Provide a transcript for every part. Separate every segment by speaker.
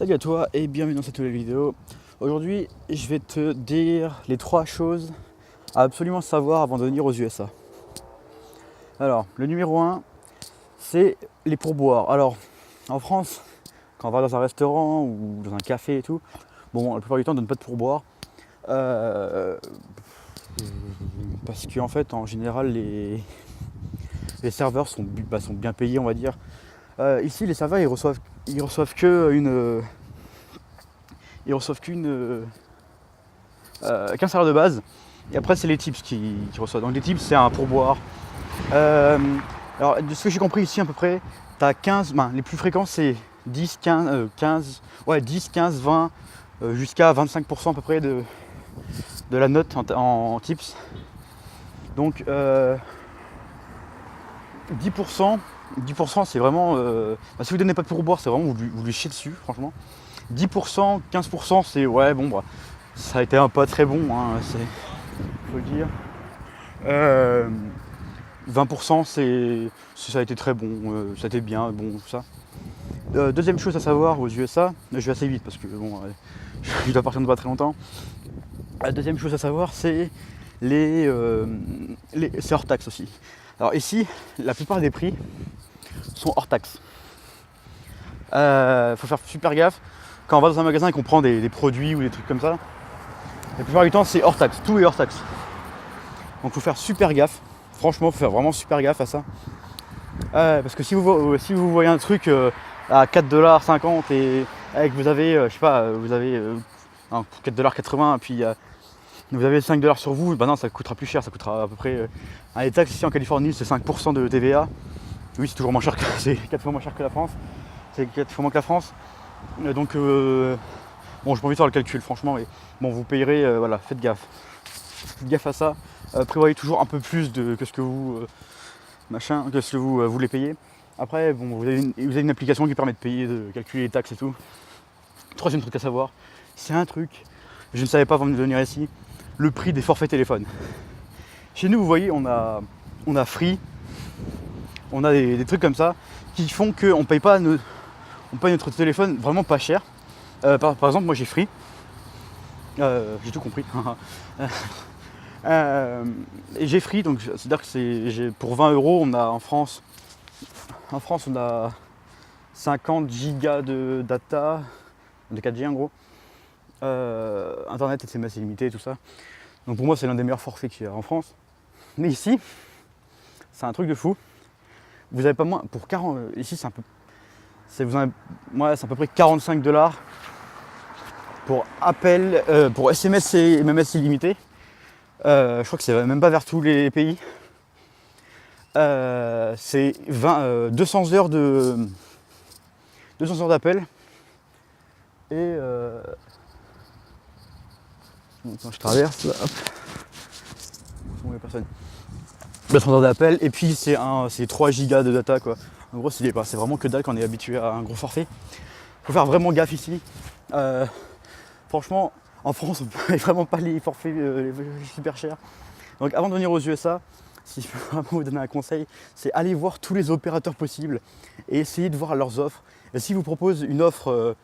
Speaker 1: Salut à toi et bienvenue dans cette nouvelle vidéo. Aujourd'hui, je vais te dire les 3 choses à absolument savoir avant de venir aux USA. Alors, le numéro 1, c'est les pourboires. Alors, en France, quand on va dans un restaurant ou dans un café et tout, bon, la plupart du temps, on ne donne pas de pourboire. Parce qu'en fait, en général, les serveurs sont bien payés, on va dire. Ici, les serveurs, ils reçoivent qu'un salaire de base, et après c'est les tips qui reçoivent. Donc les tips, c'est un pourboire. Alors de ce que j'ai compris ici à peu près, tu as 15, les plus fréquents c'est 10, 15, 10, 15, 20, jusqu'à 25% à peu près de la note en tips. Donc 10% c'est vraiment, si vous donnez pas de pourboire, c'est vraiment vous lui chiez dessus, franchement. 10%, 15% c'est ouais bon bah ça a été un pas très bon, hein, faut le dire. 20% ça a été très bon, ça a été bien, bon tout ça. Deuxième chose à savoir aux USA, je vais assez vite parce que bon je dois partir de pas très longtemps. La deuxième chose à savoir c'est c'est hors taxe aussi. Alors ici, la plupart des prix sont hors taxe. Faut faire super gaffe. Quand on va dans un magasin et qu'on prend des produits ou des trucs comme ça, la plupart du temps c'est hors taxe, tout est hors taxe. Donc faut faire super gaffe. Franchement, faut faire vraiment super gaffe à ça. Parce que si vous voyez un truc à 4,50$ et avec vous avez, je sais pas, vous avez 4,80$ et puis vous avez 5$ sur vous, bah non, ça coûtera plus cher, ça coûtera à peu près. Les taxes ici en Californie c'est 5% de TVA. Oui, c'est toujours moins cher c'est 4 fois moins cher que la France. C'est 4 fois moins que la France. Donc bon, j'ai pas envie de faire le calcul franchement, mais bon, vous payerez, voilà, faites gaffe. Faites gaffe à ça. Prévoyez toujours un peu plus que ce que vous voulez payer. Après, bon, vous avez une application qui permet de payer, de calculer les taxes et tout. Troisième truc à savoir, c'est un truc, je ne savais pas avant de venir ici, le prix des forfaits téléphone. Chez nous, vous voyez, on a Free, on a des trucs comme ça qui font qu'on paye pas on paye notre téléphone vraiment pas cher. Par exemple, moi j'ai Free, j'ai tout compris. Et j'ai Free, donc c'est-à-dire que pour 20€, on a en France on a 50 gigas de data, de 4G en gros, internet, SMS illimité, tout ça. Donc pour moi c'est l'un des meilleurs forfaits qu'il y a en France. Mais ici, c'est un truc de fou. Vous avez pas moins, pour 40, ici c'est un peu, c'est à peu près 45$ pour appel, pour SMS et MMS illimité. Je crois que c'est même pas vers tous les pays. C'est 200 heures d'appel. Et attends, je traverse là, hop. Bon, il y a personne. 200 heures d'appel et puis c'est 3 gigas de data quoi. En gros c'est vraiment que dalle quand on est habitué à un gros forfait. Faut faire vraiment gaffe ici. Franchement, en France on ne paye vraiment pas les forfaits super chers. Donc avant de venir aux USA, si je peux vraiment vous donner un conseil, c'est aller voir tous les opérateurs possibles et essayer de voir leurs offres. Et s'ils vous proposent une offre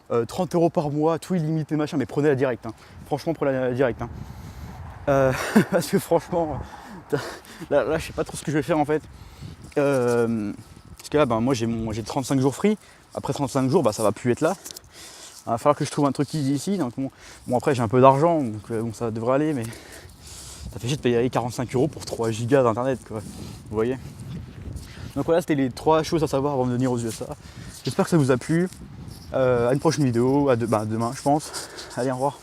Speaker 1: 30€ par mois, tout illimité machin, mais prenez-la direct. Hein. Franchement, prenez-la direct. Hein. Parce que franchement, là je sais pas trop ce que je vais faire en fait. Parce que là, moi j'ai 35 jours free. Après 35 jours, ça va plus être là. Il va falloir que je trouve un truc ici. Donc bon après j'ai un peu d'argent, donc bon, ça devrait aller, mais ça fait chier de payer 45€ pour 3 gigas d'internet quoi. Vous voyez. Donc voilà, c'était les 3 choses à savoir avant de venir aux USA. J'espère que ça vous a plu. À une prochaine vidéo, à demain je pense. Allez, au revoir.